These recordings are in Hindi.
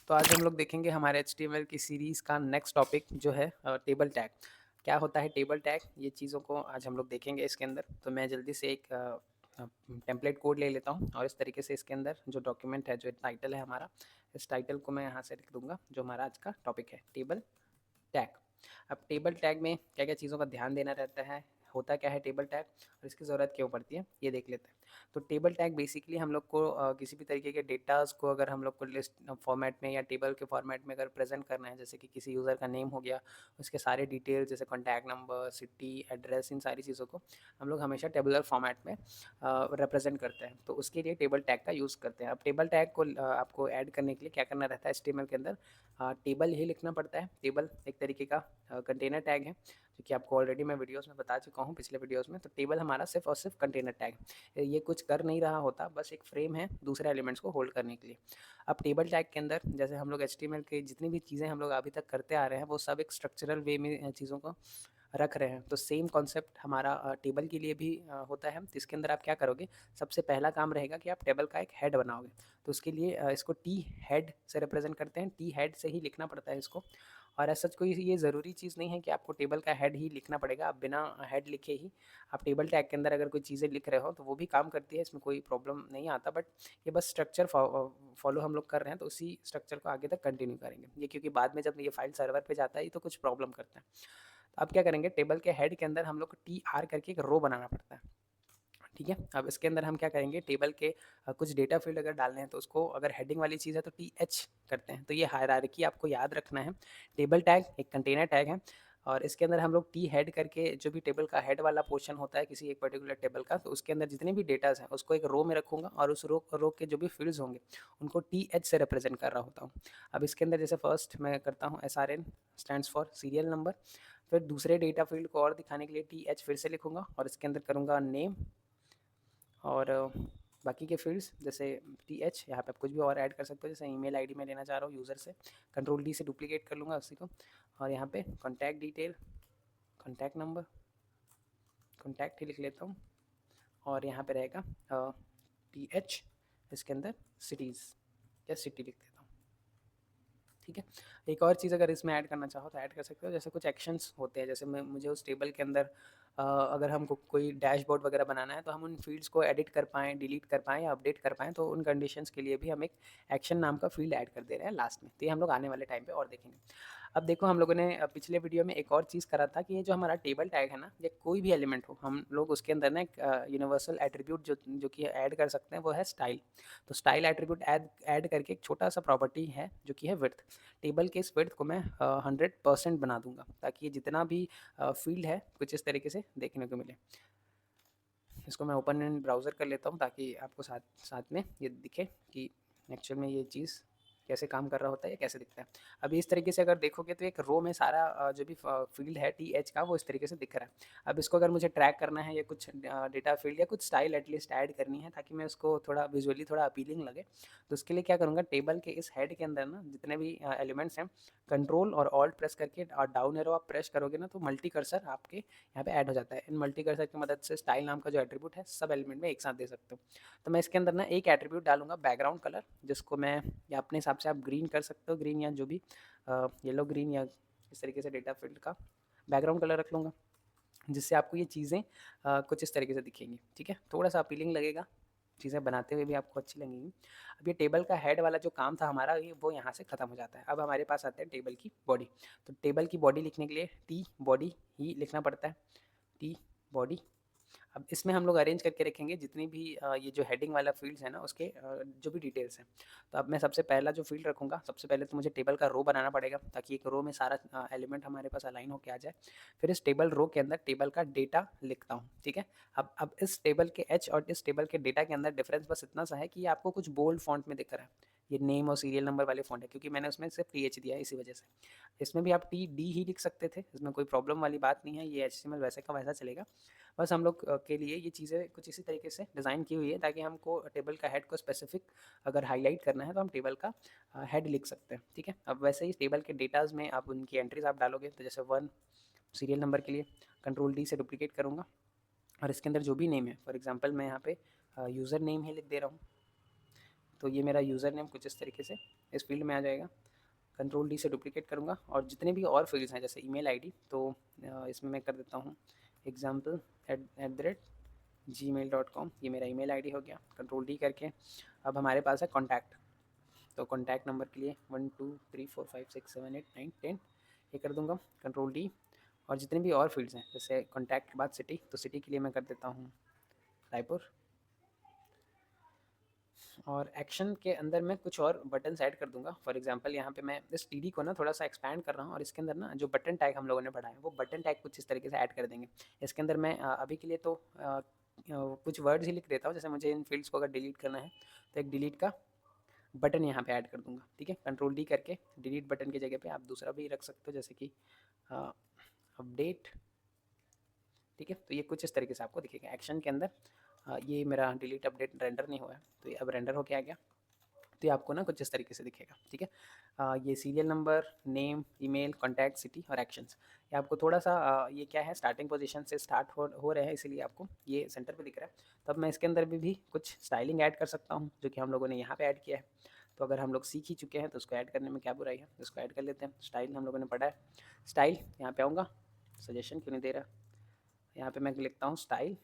तो आज हम लोग देखेंगे हमारे एचटीएमएल की सीरीज़ का नेक्स्ट टॉपिक जो है टेबल टैग। क्या होता है टेबल टैग, ये चीज़ों को आज हम लोग देखेंगे इसके अंदर। तो मैं जल्दी से एक टेम्पलेट कोड ले लेता हूँ और इस तरीके से इसके अंदर जो डॉक्यूमेंट है, जो टाइटल है हमारा, इस टाइटल को मैं यहाँ से लिख दूंगा जो हमारा आज का टॉपिक है, टेबल टैग। अब टेबल टैग में क्या क्या चीज़ों का ध्यान देना रहता है, होता क्या है टेबल टैग और इसकी ज़रूरत क्यों पड़ती है, ये देख लेते हैं। तो टेबल टैग बेसिकली हम लोग को किसी भी तरीके के डेटास को अगर हम लोग को लिस्ट फॉर्मेट में या टेबल के फॉर्मेट में अगर प्रेजेंट करना है, जैसे कि किसी यूज़र का नेम हो गया, उसके सारे डिटेल जैसे कॉन्टैक्ट नंबर, सिटी, एड्रेस, इन सारी चीज़ों को हम लोग हमेशा टेबलर फॉर्मेट में रिप्रेजेंट करते हैं। तो उसके लिए टेबल टैग का यूज़ करते हैं। अब टेबल टैग को आपको ऐड करने के लिए क्या करना रहता है, एचटीएमएल के अंदर टेबल ही लिखना पड़ता है। टेबल एक तरीके का कंटेनर टैग है, जो कि आपको ऑलरेडी मैं वीडियोस में बता चुका हूँ पिछले वीडियोस में। तो टेबल हमारा सिर्फ और सिर्फ कंटेनर टैग है, ये कुछ कर नहीं रहा होता, बस एक फ्रेम है दूसरे एलिमेंट्स को होल्ड करने के लिए। अब टेबल टैग के अंदर जैसे हम लोग एचटीएमएल के जितनी भी चीज़ें हम लोग अभी तक करते आ रहे हैं, वो सब एक स्ट्रक्चरल वे में चीज़ों को रख रहे हैं। तो सेम कॉन्सेप्ट हमारा टेबल के लिए भी होता है। तो इसके अंदर आप क्या करोगे, सबसे पहला काम रहेगा कि आप टेबल का एक हेड बनाओगे। तो उसके लिए इसको टी हेड से रिप्रेजेंट करते हैं, टी हेड से ही लिखना पड़ता है इसको। और ऐसा कोई ये ज़रूरी चीज़ नहीं है कि आपको टेबल का हेड ही लिखना पड़ेगा। आप बिना हेड लिखे ही आप टेबल टैग के अंदर अगर कोई चीज़ें लिख रहे हो तो वो भी काम करती है, इसमें कोई प्रॉब्लम नहीं आता। बट ये बस स्ट्रक्चर फॉलो हम लोग कर रहे हैं, तो उसी स्ट्रक्चर को आगे तक कंटिन्यू करेंगे ये, क्योंकि बाद में जब ये फाइल सर्वर पे जाता है तो कुछ प्रॉब्लम करता है। तो अब क्या करेंगे, टेबल के हेड के अंदर हम लोग को टी आर करके एक रो बनाना पड़ता है। ठीक है, अब इसके अंदर हम क्या करेंगे, टेबल के कुछ डेटा फील्ड अगर डालने हैं तो उसको, अगर हेडिंग वाली चीज़ है तो टी एच करते हैं। तो ये हायरार्की आपको याद रखना है। टेबल टैग एक कंटेनर टैग है और इसके अंदर हम लोग टी हेड करके, जो भी टेबल का हेड वाला पोर्शन होता है किसी एक पर्टिकुलर टेबल का, तो उसके अंदर जितने भी डेटाज हैं उसको एक रो में रखूंगा और उस रो के जो भी फील्ड्स होंगे उनको टी एच से रिप्रेजेंट कर रहा होता हूँ। अब इसके अंदर जैसे फर्स्ट मैं करता हूँ S R N stands for serial number. फिर दूसरे डेटा फील्ड को और दिखाने के लिए टी एच फिर से लिखूंगा और इसके अंदर करूँगा नेम और बाकी के फील्ड्स जैसे टी एच, यहाँ पे आप कुछ भी और ऐड कर सकते हो। जैसे ईमेल आईडी मैं लेना चाह रहा हूँ यूज़र से, कंट्रोल डी से डुप्लीकेट कर लूँगा उसी को। और यहाँ पे contact detail, contact number, contact ही लिख लेता हूँ। और यहाँ पे रहेगा टी एच, इसके अंदर सिटीज़ या सिटी लिख देता हूँ। ठीक है, एक और चीज़ अगर इसमें ऐड करना चाहो तो ऐड कर सकते हो। जैसे कुछ एक्शंस होते हैं, जैसे मैं मुझे उस टेबल के अंदर अगर हमको कोई डैशबोर्ड वगैरह बनाना है तो हम उन फील्ड्स को एडिट कर पाएँ, डिलीट कर पाएँ या अपडेट कर पाएँ, तो उन कंडीशंस के लिए भी हम एक एक्शन नाम का फील्ड ऐड कर दे रहे हैं लास्ट में। तो ये हम लोग आने वाले टाइम पे और देखेंगे। अब देखो, हम लोगों ने पिछले वीडियो में एक और चीज़ करा था कि ये जो हमारा टेबल टैग है ना, ये कोई भी एलिमेंट हो, हम लोग उसके अंदर ना एक यूनिवर्सल एट्रीब्यूट जो कि ऐड कर सकते हैं, वो है स्टाइल। तो स्टाइल एट्रीब्यूट ऐड करके एक छोटा सा प्रॉपर्टी है जो कि है विड्थ। टेबल के इस विड्थ को मैं 100% बना दूंगा, ताकि ये जितना भी फील्ड है कुछ इस तरीके से देखने को मिले। इसको मैं ओपन इन ब्राउज़र कर लेता हूँ ताकि आपको साथ साथ में ये दिखे कि एक्चुअल में ये चीज़ कैसे काम कर रहा होता है या कैसे दिखता है। अभी इस तरीके से अगर देखोगे तो एक रो में सारा जो भी फील्ड है टी एच का, वो इस तरीके से दिख रहा है। अब इसको अगर मुझे ट्रैक करना है या कुछ डेटा फील्ड या कुछ स्टाइल एटलीस्ट ऐड करनी है ताकि मैं उसको थोड़ा विजुअली थोड़ा अपीलिंग लगे, तो उसके लिए क्या करूँगा, टेबल के इस हेड के अंदर ना जितने भी एलिमेंट्स हैं, कंट्रोल और ऑल्ट प्रेस करके और डाउन एरो आप प्रेस करोगे ना, तो मल्टी कर्सर आपके यहाँ पे ऐड हो जाता है। इन मल्टी कर्सर की मदद से स्टाइल नाम का जो एट्रीब्यूट है सब एलिमेंट में एक साथ दे सकते हो। तो मैं इसके अंदर ना एक एट्रीब्यूट डालूंगा बैकग्राउंड कलर, जिसको मैं या अपने हिसाब से आप ग्रीन कर सकते हो, ग्रीन या जो भी येलो ग्रीन या इस तरीके से डेटा फील्ड का बैकग्राउंड कलर रख लूँगा, जिससे आपको ये चीज़ें कुछ इस तरीके से दिखेंगी। ठीक है, थोड़ा सा अपीलिंग लगेगा, चीज़ें बनाते हुए भी आपको अच्छी लगेंगी। अब ये टेबल का हेड वाला जो काम था हमारा, ये वो यहाँ से ख़त्म हो जाता है। अब हमारे पास आते हैं टेबल की बॉडी। तो टेबल की बॉडी लिखने के लिए टी बॉडी ही लिखना पड़ता है, टी बॉडी। अब इसमें हम लोग अरेंज करके रखेंगे जितनी भी ये जो हेडिंग वाला फील्ड्स है ना, उसके जो भी डिटेल्स हैं। तो अब मैं सबसे पहला जो फील्ड रखूँगा, सबसे पहले तो मुझे टेबल का रो बनाना पड़ेगा ताकि एक रो में सारा एलिमेंट हमारे पास अलाइन होकर आ जाए। फिर इस टेबल रो के अंदर टेबल का डेटा लिखता हूँ। ठीक है, अब इस टेबल के एच और इस टेबल के डेटा के अंदर डिफरेंस बस इतना सा है कि ये आपको कुछ बोल्ड फॉन्ट में दिख रहा है। ये नेम और सीरियल नंबर वाले फॉन्ट है, क्योंकि मैंने उसमें सिर्फ टी एच दिया है, इसी वजह से। इसमें भी आप टी डी ही लिख सकते थे, इसमें कोई प्रॉब्लम वाली बात नहीं है, ये एचटीएमएल वैसे का वैसा चलेगा। बस हम लोग के लिए ये चीज़ें कुछ इसी तरीके से डिज़ाइन की हुई है ताकि हमको टेबल का हेड को स्पेसिफिक अगर हाईलाइट करना है तो हम टेबल का हेड लिख सकते हैं। ठीक है, अब वैसे ही टेबल के डेटाज में आप उनकी एंट्रीज आप डालोगे, तो जैसे 1 सीरियल नंबर के लिए कंट्रोल डी से डुप्लीकेट करूँगा और इसके अंदर जो भी नेम है, फॉर एग्जांपल मैं यहाँ पे यूज़र नेम ही लिख दे रहा हूँ। तो ये मेरा यूज़र नेम कुछ इस तरीके से इस फील्ड में आ जाएगा। कंट्रोल डी से डुप्लीकेट करूँगा और जितने भी और फील्ड्स हैं जैसे ईमेल आईडी, तो इसमें मैं कर देता हूँ एग्जाम्पल @gmail.com, ये मेरा ईमेल आईडी हो गया। कंट्रोल डी करके अब हमारे पास है कॉन्टैक्ट, तो कॉन्टैक्ट नंबर के लिए 1 2 3 4 5 6 7 8 9 10 ये कर दूँगा कंट्रोल डी। और जितने भी और फील्ड्स हैं जैसे कॉन्टैक्ट के बाद सिटी, तो सिटी के लिए मैं कर देता हूँ रायपुर। और एक्शन के अंदर मैं कुछ और बटन्स ऐड कर दूंगा। फॉर एग्जांपल यहाँ पे मैं इस टीडी को ना थोड़ा सा एक्सपैंड कर रहा हूँ और इसके अंदर ना जो बटन टैग हम लोगों ने पढ़ा है वो बटन टैग कुछ इस तरीके से ऐड कर देंगे। इसके अंदर मैं अभी के लिए तो कुछ वर्ड्स ही लिख देता हूँ। जैसे मुझे इन फील्ड्स को अगर डिलीट करना है तो एक डिलीट का बटन यहाँ पे ऐड कर दूंगा, ठीक है। कंट्रोल डी करके डिलीट बटन की जगह पे आप दूसरा भी रख सकते हो, जैसे कि अपडेट, ठीक है। तो ये कुछ इस तरीके से आपको दिखेगा एक्शन के अंदर। ये मेरा डिलीट अपडेट रेंडर नहीं हुआ है, तो ये अब रेंडर होके आ गया। तो ये आपको ना कुछ इस तरीके से दिखेगा, ठीक है। ये serial number, name, email, contact, city और एक्शंस, ये आपको थोड़ा सा ये क्या है स्टार्टिंग पोजीशन से स्टार्ट हो रहे हैं, इसीलिए आपको ये सेंटर पे दिख रहा है। तब मैं इसके अंदर भी कुछ स्टाइलिंग ऐड कर सकता हूँ, जो कि हम लोगों ने यहाँ पे ऐड किया है। तो अगर हम लोग सीख ही चुके हैं तो उसको ऐड करने में क्या बुराई है, इसको ऐड कर लेते हैं। स्टाइल हम लोगों ने पढ़ा है, स्टाइल यहाँ पे आऊँगा, सजेशन क्यों नहीं दे रहा, यहाँ पे मैं लिखता हूँ style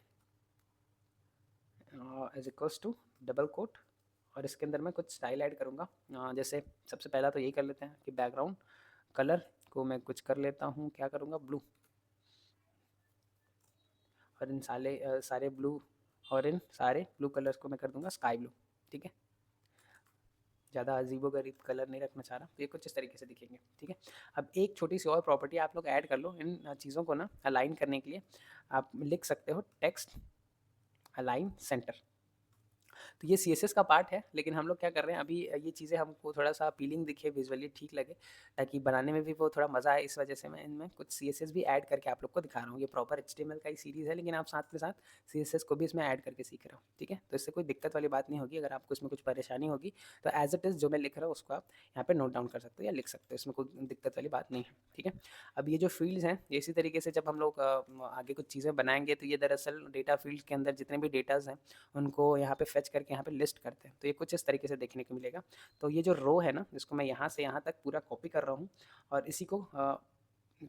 is equals to double quote, और इसके अंदर मैं कुछ स्टाइल ऐड करूँगा। जैसे सबसे पहला तो यही कर लेते हैं कि बैकग्राउंड कलर को मैं कुछ कर लेता हूँ, क्या करूँगा, ब्लू, और इन सारे ब्लू, और इन सारे ब्लू कलर्स को मैं कर दूँगा स्काई ब्लू, ठीक है। ज़्यादा अजीबोगरीब कलर नहीं रखना चाह रहा, तो ये कुछ इस तरीके से दिखेंगे, ठीक है। अब एक छोटी सी और प्रॉपर्टी आप लोग ऐड कर लो इन चीज़ों को ना अलाइन करने के लिए। आप लिख सकते हो टेक्स्ट अलाइन सेंटर। तो ये CSS का पार्ट है, लेकिन हम लोग क्या कर रहे हैं अभी, ये चीज़ें हमको थोड़ा सा अपीलिंग दिखे, विजुअली ठीक लगे, ताकि बनाने में भी वो थोड़ा मज़ा आए। इस वजह से मैं इनमें कुछ CSS भी ऐड करके आप लोग को दिखा रहा हूँ। ये प्रॉपर HTML का ही सीरीज़ है, लेकिन आप साथ में साथ CSS को भी इसमें ऐड करके सीख रहे हो, ठीक है। तो इससे कोई दिक्कत वाली बात नहीं होगी। अगर आपको इसमें कुछ परेशानी होगी तो एज इट इज़ जो मैं लिख रहा हूँ उसको आप यहाँ पर नोट डाउन कर सकते हो या लिख सकते हो, इसमें कोई दिक्कत वाली बात नहीं है, ठीक है। अब ये जो फील्ड्स हैं, इसी तरीके से जब हम लोग आगे कुछ चीज़ें बनाएंगे तो ये दरअसल डेटा फील्ड के अंदर जितने भी डेटाज हैं उनको यहाँ पे फेच करके यहाँ पे लिस्ट करते हैं। तो ये कुछ इस तरीके से देखने को मिलेगा। तो ये जो रो है ना, इसको मैं यहाँ से यहाँ तक पूरा कॉपी कर रहा हूँ और इसी को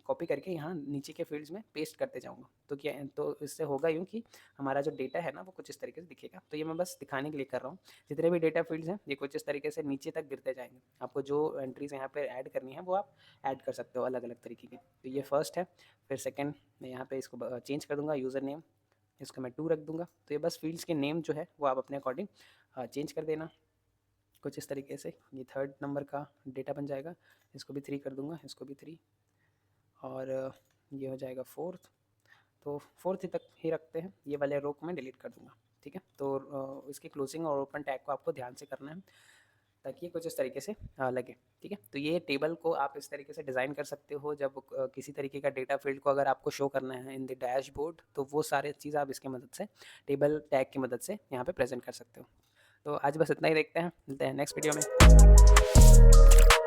कॉपी करके यहाँ नीचे के फील्ड्स में पेस्ट करते जाऊँगा। तो क्या, तो इससे होगा यूँ कि हमारा जो डेटा है ना वो कुछ इस तरीके से दिखेगा। तो ये मैं बस दिखाने के लिए कर रहा हूँ। जितने भी डेटा फील्ड्स हैं ये कुछ इस तरीके से नीचे तक गिरते जाएंगे। आपको जो एंट्रीज यहाँ पे ऐड करनी है वो आप ऐड कर सकते हो अलग अलग तरीके की। तो ये फर्स्ट है। फिर सेकेंड, मैं यहाँ पे इसको चेंज कर दूँगा, यूज़र नेम इसको मैं 2 रख दूँगा। तो ये बस फील्ड्स के नेम जो है वो आप अपने अकॉर्डिंग चेंज कर देना कुछ इस तरीके से। ये थर्ड नंबर का डेटा बन जाएगा, इसको भी 3 कर दूँगा, इसको भी 3, और ये हो जाएगा फोर्थ। तो फोर्थ तक ही रखते हैं, ये वाले रो को मैं डिलीट कर दूँगा, ठीक है। तो इसकी क्लोजिंग और ओपन टैग को आपको ध्यान से करना है ताकि ये कुछ इस तरीके से लगे, ठीक है। तो ये टेबल को आप इस तरीके से डिज़ाइन कर सकते हो। जब किसी तरीके का डेटा फील्ड को अगर आपको शो करना है इन द डैशबोर्ड, तो वो सारे चीज़ आप इसकी मदद से, टेबल टैग की मदद से यहाँ पे प्रेजेंट कर सकते हो। तो आज बस इतना ही, देखते हैं, मिलते हैं नेक्स्ट वीडियो में।